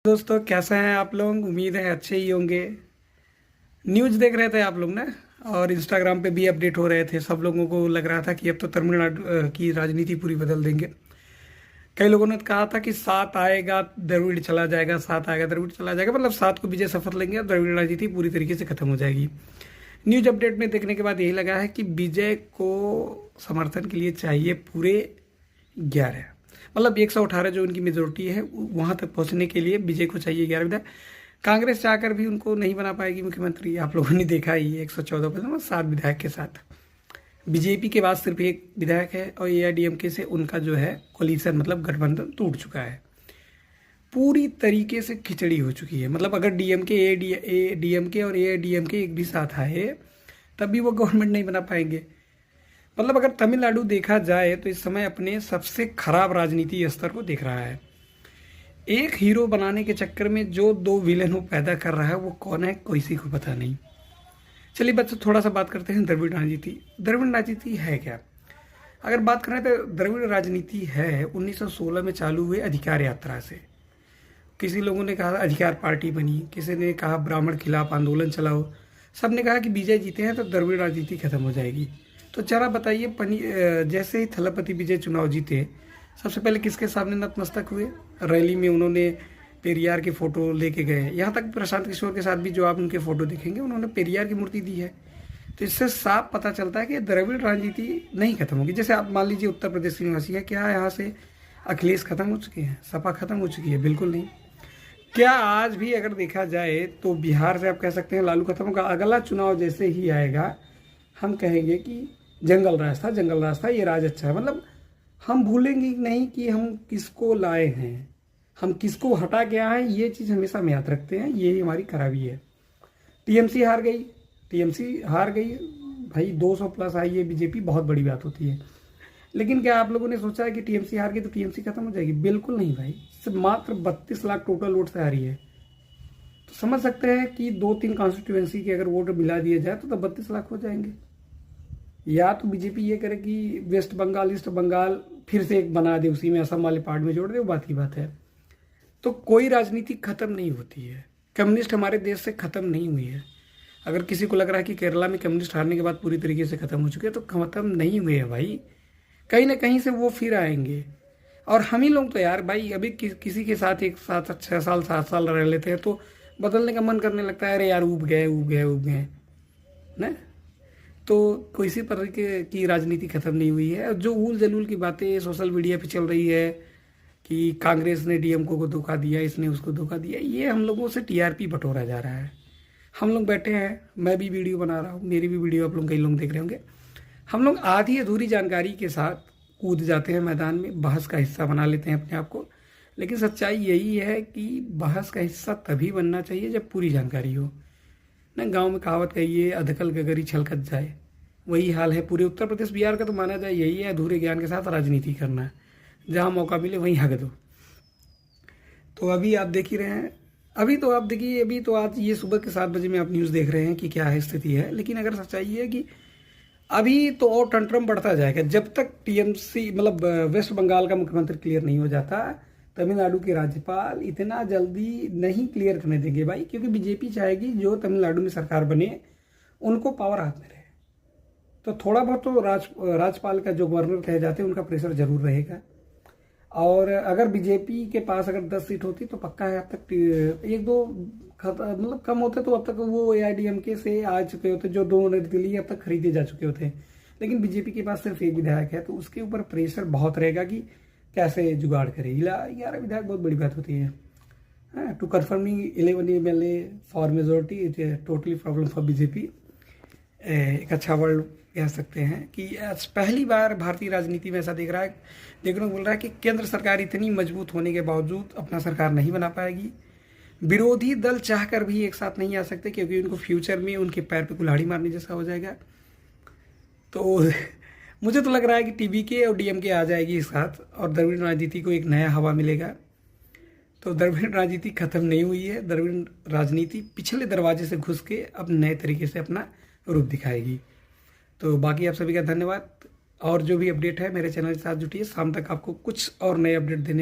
दोस्तों कैसे हैं आप लोग। उम्मीद है अच्छे ही होंगे। न्यूज़ देख रहे थे आप लोग ना, और इंस्टाग्राम पे भी अपडेट हो रहे थे। सब लोगों को लग रहा था कि अब तो तमिलनाडु की राजनीति पूरी बदल देंगे। कई लोगों ने कहा था कि साथ आएगा द्रविड़ चला जाएगा, साथ आएगा द्रविड़ चला जाएगा, मतलब साथ को विजय शपथ लेंगे और द्रविड़ राजनीति पूरी तरीके से खत्म हो जाएगी। न्यूज अपडेट में देखने के बाद यही लगा है कि विजय को समर्थन के लिए चाहिए पूरे 11, मतलब 118 जो उनकी मेजोरिटी है वहां तक पहुंचने के लिए विजय को चाहिए 11 विधायक। कांग्रेस चाहकर भी उनको नहीं बना पाएगी मुख्यमंत्री। आप लोगों ने देखा ही 114 पर, मतलब 7 विधायक के साथ। बीजेपी के पास सिर्फ एक विधायक है और एआईडीएमके से उनका जो है कोलिशन मतलब गठबंधन टूट चुका है। पूरी तरीके से खिचड़ी हो चुकी है। मतलब अगर डीएमके और एआईडीएमके एक भी साथ आए तब भी वो गवर्नमेंट नहीं बना पाएंगे। मतलब अगर तमिलनाडु देखा जाए तो इस समय अपने सबसे खराब राजनीति स्तर को देख रहा है। एक हीरो बनाने के चक्कर में जो दो विलेन वो पैदा कर रहा है वो कौन है किसी को पता नहीं। चलिए बच्चों थोड़ा सा बात करते हैं द्रविड़ राजनीति। द्रविड़ राजनीति है क्या? अगर बात करें तो द्रविड़ राजनीति है 1916 में चालू हुए अधिकार यात्रा से। किसी लोगों ने कहा अधिकार पार्टी बनी, किसी ने कहा ब्राह्मण खिलाफ आंदोलन चलाओ, सब ने कहा कि विजय जीते हैं तो द्रविड़ राजनीति खत्म हो जाएगी। तो जरा बताइए, जैसे ही थलपति विजय चुनाव जीते सबसे पहले किसके सामने नतमस्तक हुए? रैली में उन्होंने पेरियार की फोटो लेके गए। यहाँ तक प्रशांत किशोर के साथ भी जो आप उनके फोटो देखेंगे उन्होंने पेरियार की मूर्ति दी है। तो इससे साफ पता चलता है कि द्रविड़ राजनीति नहीं खत्म होगी। जैसे आप मान लीजिए उत्तर प्रदेश की निवासी है, क्या यहाँ से अखिलेश खत्म हो चुके हैं, सपा खत्म हो चुकी है? बिल्कुल नहीं। क्या आज भी अगर देखा जाए तो बिहार से आप कह सकते हैं लालू खत्म होगा। अगला चुनाव जैसे ही आएगा हम कहेंगे कि जंगल राज था, ये राज अच्छा है। मतलब हम भूलेंगे नहीं कि हम किसको लाए हैं, हम किसको हटा के आए हैं। ये चीज़ हमेशा हम याद रखते हैं, यही हमारी खराबी है। टीएमसी हार गई भाई, 200 प्लस आई है बीजेपी, बहुत बड़ी बात होती है। लेकिन क्या आप लोगों ने सोचा है कि टीएमसी हार गई तो टीएमसी खत्म हो जाएगी? बिल्कुल नहीं भाई। सिर्फ मात्र 32 लाख टोटल वोट से हारी है। तो समझ सकते हैं कि 2-3 कॉन्स्टिट्यूएंसी के अगर वोट मिला दिए जाए तो 32 लाख हो जाएंगे। या तो बीजेपी ये करे कि वेस्ट बंगाल ईस्ट बंगाल फिर से एक बना दे, उसी में असम वाले पार्ट में जोड़ दे, वो बात की बात है। तो कोई राजनीति खत्म नहीं होती है। कम्युनिस्ट हमारे देश से खत्म नहीं हुई है। अगर किसी को लग रहा है कि केरला में कम्युनिस्ट हारने के बाद पूरी तरीके से खत्म हो चुके हैं, तो खत्म नहीं हुए हैं भाई। कहीं ना कहीं से वो फिर आएंगे। और हम ही लोग तो यार भाई अभी किसी के साथ एक साथ 6 साल 7 साल रह लेते हैं तो बदलने का मन करने लगता है। अरे यार ऊब गए ना। तो किसी पर की राजनीति खत्म नहीं हुई है। जो ऊल जलूल की बातें सोशल मीडिया पे चल रही है कि कांग्रेस ने डीएमके को धोखा दिया, इसने उसको धोखा दिया, ये हम लोगों से टीआरपी बटोरा जा रहा है। हम लोग बैठे हैं, मैं भी वीडियो बना रहा हूँ, मेरी भी वीडियो आप लोग कई लोग देख रहे होंगे। हम लोग आधी अधूरी जानकारी के साथ कूद जाते हैं मैदान में, बहस का हिस्सा बना लेते हैं अपने आप को। लेकिन सच्चाई यही है कि बहस का हिस्सा तभी बनना चाहिए जब पूरी जानकारी हो ना। गांव में कहावत कही है, अधकल गगरी छलकत जाए, वही हाल है पूरे उत्तर प्रदेश बिहार का। तो माना जाए यही है, अधूरे ज्ञान के साथ राजनीति करना, जहां मौका मिले वहीं हक दो। तो अभी आप देख ही रहे हैं, अभी तो आप देखिए, अभी तो आज ये सुबह के 7 बजे में आप न्यूज़ देख रहे हैं कि क्या है स्थिति है। लेकिन अगर सच्चाई है कि अभी तो और टंट्रम बढ़ता जाएगा जब तक टीएमसी मतलब वेस्ट बंगाल का मुख्यमंत्री क्लियर नहीं हो जाता। तमिलनाडु के राज्यपाल इतना जल्दी नहीं क्लियर करने देंगे भाई, क्योंकि बीजेपी चाहेगी जो तमिलनाडु में सरकार बने उनको पावर हाथ में रहे। तो थोड़ा बहुत तो राज्यपाल का जो गवर्नर कहे जाते हैं उनका प्रेशर जरूर रहेगा। और अगर बीजेपी के पास अगर 10 सीट होती तो पक्का है अब तक 1-2 मतलब कम होते तो अब तक वो एआईडीएमके से आ चुके होते, जो 2 निर्दलीय अब तक खरीदे जा चुके होते। लेकिन बीजेपी के पास सिर्फ एक विधायक है, तो उसके ऊपर प्रेशर बहुत रहेगा कि कैसे जुगाड़ करे। 11 विधायक बहुत बड़ी बात होती है। To confirming 11 MLA for majority it totally problem for BJP. एक अच्छा वर्ड कह सकते हैं कि आज पहली बार भारतीय राजनीति में ऐसा देखने को मिल रहा है कि केंद्र सरकार इतनी मजबूत होने के बावजूद अपना सरकार नहीं बना पाएगी। विरोधी दल चाहकर भी एक साथ नहीं आ सकते, क्योंकि उनको फ्यूचर में उनके पैर पे कुल्हाड़ी मारने जैसा हो जाएगा। तो मुझे तो लग रहा है कि टीवीके और डीएमके आ जाएगी एक साथ और द्रविड़ राजनीति को एक नया हवा मिलेगा। तो द्रविड़ राजनीति खत्म नहीं हुई है। द्रविड़ राजनीति पिछले दरवाजे से घुस के अब नए तरीके से अपना रूप दिखाएगी। तो बाकी आप सभी का धन्यवाद। और जो भी अपडेट है मेरे चैनल के साथ जुटिए, शाम तक आपको कुछ और नए अपडेट देने में